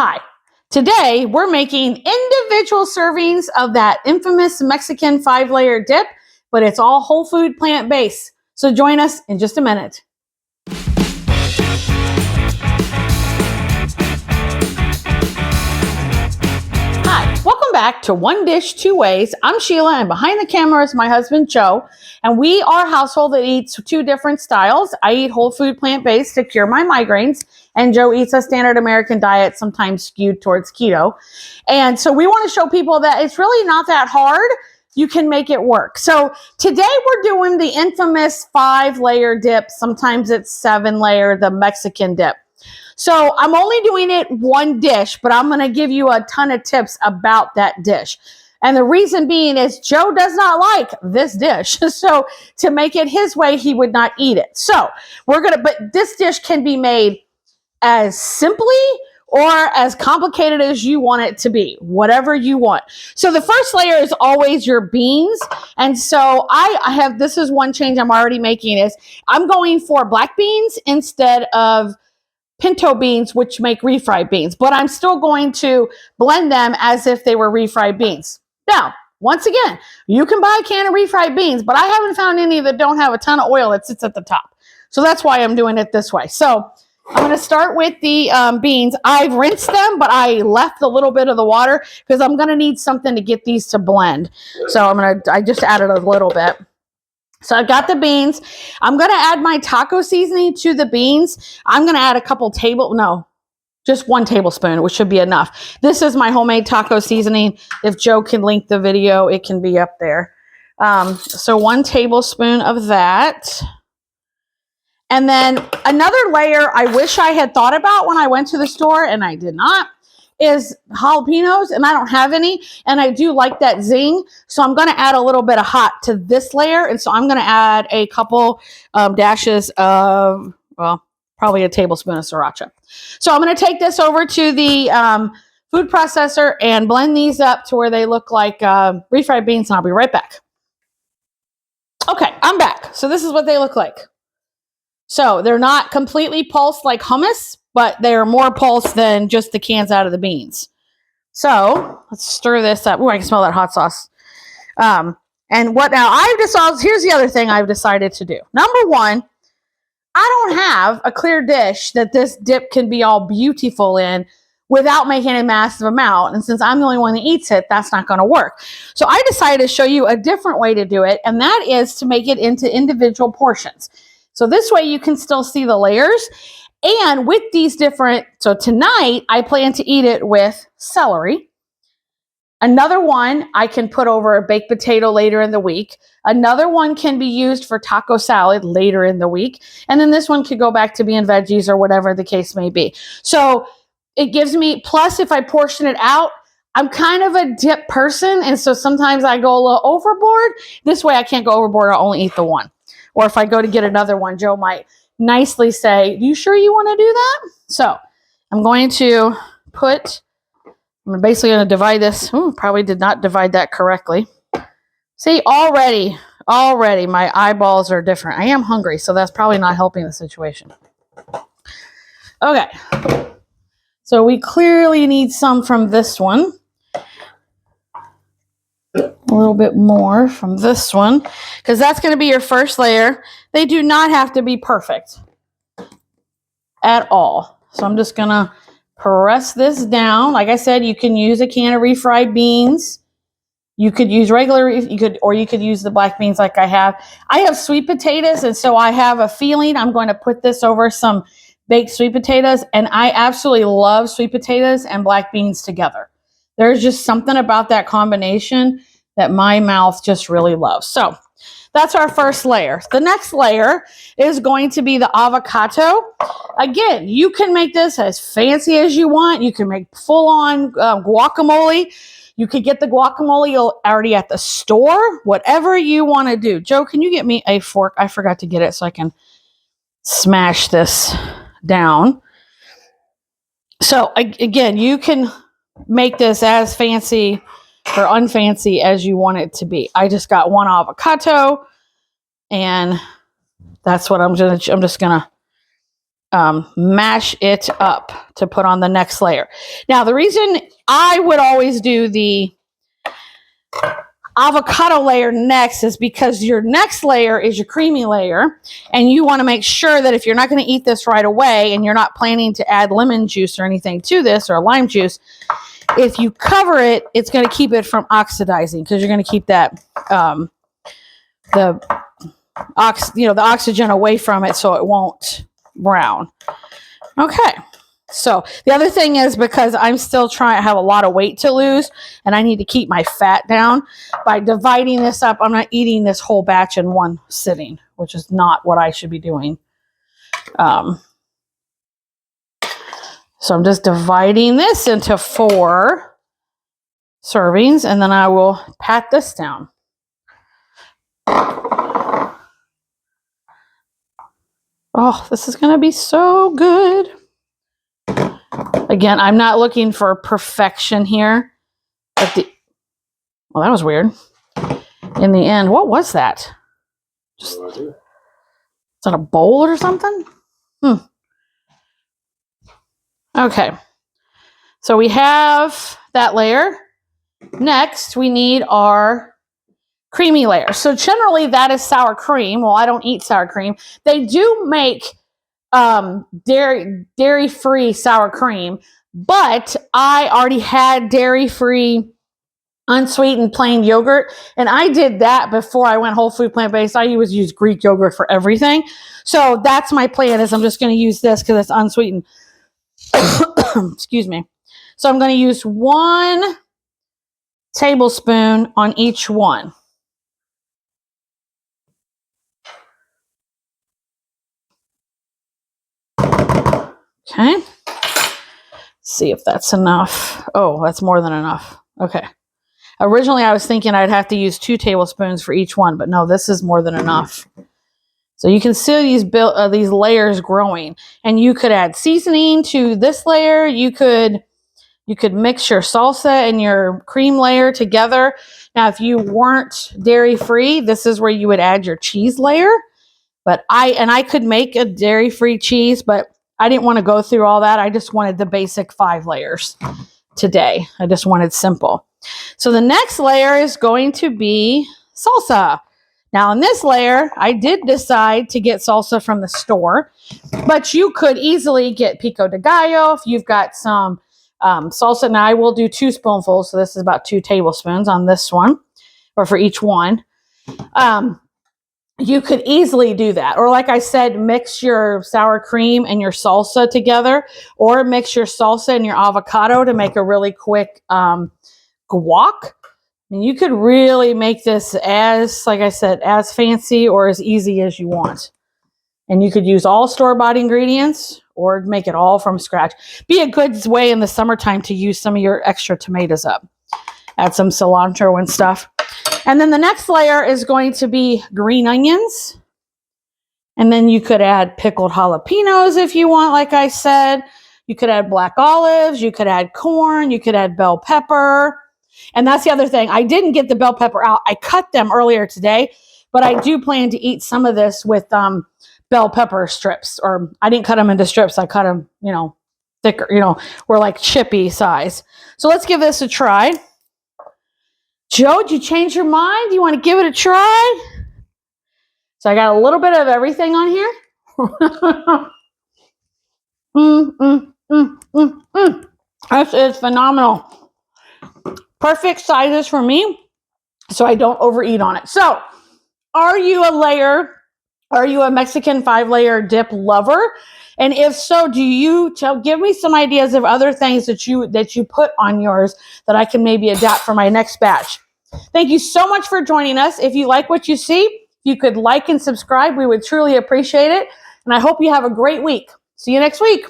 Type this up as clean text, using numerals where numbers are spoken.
Hi, today we're making individual servings of that infamous Mexican 5-layer dip, but it's all whole food plant-based. So join us in just a minute. Hi, welcome back to One Dish, Two Ways. I'm Sheila, and behind the camera is my husband, Joe, and we are a household that eats two different styles. I eat whole food plant-based to cure my migraines, and Joe eats a standard American diet, sometimes skewed towards keto. And so we want to show people that it's really not that hard. You can make it work. So today we're doing the infamous 5-layer dip. Sometimes it's 7-layer, the Mexican dip. So I'm only doing it one dish, but I'm going to give you a ton of tips about that dish. And the reason being is Joe does not like this dish. So to make it his way, he would not eat it. So but this dish can be made as simply or as complicated as you want it to be, whatever you want. So the first layer is always your beans. And so this is one change I'm already making is I'm going for black beans instead of pinto beans, which make refried beans, but I'm still going to blend them as if they were refried beans. Now, once again, you can buy a can of refried beans, but I haven't found any that don't have a ton of oil that sits at the top. So that's why I'm doing it this way. So I'm going to start with the beans. I've rinsed them, but I left a little bit of the water because I'm going to need something to get these to blend. So I just added a little bit. So I've got the beans. I'm going to add my taco seasoning to the beans. I'm going to add just 1 tablespoon, which should be enough. This is my homemade taco seasoning. If Joe can link the video, it can be up there. So 1 tablespoon of that. And then another layer I wish I had thought about when I went to the store, and I did not, is jalapenos, and I don't have any, and I do like that zing, so I'm going to add a little bit of hot to this layer, and so I'm going to add a couple dashes of, well, probably a tablespoon of sriracha. So I'm going to take this over to the food processor and blend these up to where they look like refried beans, and I'll be right back. Okay, I'm back. So this is what they look like. So they're not completely pulsed like hummus, but they're more pulsed than just the cans out of the beans. So let's stir this up. Oh, I can smell that hot sauce. Here's the other thing I've decided to do. Number one, I don't have a clear dish that this dip can be all beautiful in without making a massive amount. And since I'm the only one that eats it, that's not going to work. So I decided to show you a different way to do it, and that is to make it into individual portions. So this way you can still see the layers. And with these so tonight I plan to eat it with celery. Another one I can put over a baked potato later in the week. Another one can be used for taco salad later in the week. And then this one could go back to being veggies or whatever the case may be. So it gives me, plus if I portion it out, I'm kind of a dip person. And so sometimes I go a little overboard. This way I can't go overboard. I'll only eat the one. Or if I go to get another one, Joe might nicely say, you sure you want to do that? So I'm basically going to divide this. Probably did not divide that correctly. See, already my eyeballs are different. I am hungry, so that's probably not helping the situation. Okay. So we clearly need some from this one. A little bit more from this one, because that's going to be your first layer. They do not have to be perfect at all. So I'm just going to press this down. Like I said, you can use a can of refried beans. You could use you could use the black beans like I have. I have sweet potatoes, and so I have a feeling I'm going to put this over some baked sweet potatoes, and I absolutely love sweet potatoes and black beans together. There's just something about that combination that my mouth just really loves. So that's our first layer. The next layer is going to be the avocado. Again, you can make this as fancy as you want. You can make full-on guacamole. You could get the guacamole already at the store, whatever you want to do. Joe, can you get me a fork? I forgot to get it so I can smash this down. So again, you can make this as fancy or unfancy as you want it to be. I just got 1 avocado, and that's what I'm just gonna mash it up to put on the next layer. Now, the reason I would always do the avocado layer next is because your next layer is your creamy layer, and you want to make sure that if you're not going to eat this right away and you're not planning to add lemon juice or anything to this or lime juice, if you cover it, it's going to keep it from oxidizing, because you're going to keep that the oxygen away from it so it won't brown. Okay. So the other thing is, because I'm still trying to have a lot of weight to lose and I need to keep my fat down, by dividing this up, I'm not eating this whole batch in one sitting, which is not what I should be doing. So I'm just dividing this into 4 servings, and then I will pat this down. Oh, this is going to be so good. Again, I'm not looking for perfection here. But well, that was weird. In the end, what was that? Is that a bowl or something? Okay. So we have that layer. Next, we need our creamy layer. So generally, that is sour cream. Well, I don't eat sour cream. They do make dairy-free sour cream, but I already had dairy-free unsweetened plain yogurt, and I did that before I went whole food plant-based. I always use Greek yogurt for everything, so that's my plan. Is I'm just going to use this because it's unsweetened. Excuse me. So I'm going to use 1 tablespoon on each one. Okay. See if that's enough. Oh, that's more than enough. Okay. Originally, I was thinking I'd have to use 2 tablespoons for each one, but no, this is more than enough. So you can see these layers growing, and you could add seasoning to this layer. You could mix your salsa and your cream layer together. Now, if you weren't dairy-free, this is where you would add your cheese layer. But I could make a dairy-free cheese, but I didn't want to go through all that. I just wanted the basic 5 layers today. I just wanted simple. So the next layer is going to be salsa. Now in this layer, I did decide to get salsa from the store, but you could easily get pico de gallo if you've got some salsa. Now I will do 2 spoonfuls, so this is about 2 tablespoons on this one, or for each one. You could easily do that. Or like I said, mix your sour cream and your salsa together, or mix your salsa and your avocado to make a really quick guac. I mean, you could really make this as, like I said, as fancy or as easy as you want. And you could use all store-bought ingredients or make it all from scratch. Be a good way in the summertime to use some of your extra tomatoes up. Add some cilantro and stuff. And then the next layer is going to be green onions. And then you could add pickled jalapenos if you want, like I said. You could add black olives. You could add corn. You could add bell pepper. And that's the other thing. I didn't get the bell pepper out. I cut them earlier today, but I do plan to eat some of this with bell pepper strips. Or I didn't cut them into strips. I cut them, thicker, were like chippy size. So let's give this a try. Joe, did you change your mind? Do you want to give it a try? So I got a little bit of everything on here. This is phenomenal. Perfect sizes for me, so I don't overeat on it. So, are you a Mexican 5-layer dip lover? And if so, give me some ideas of other things that you put on yours that I can maybe adapt for my next batch. Thank you so much for joining us. If you like what you see, if you could like and subscribe, we would truly appreciate it. And I hope you have a great week. See you next week.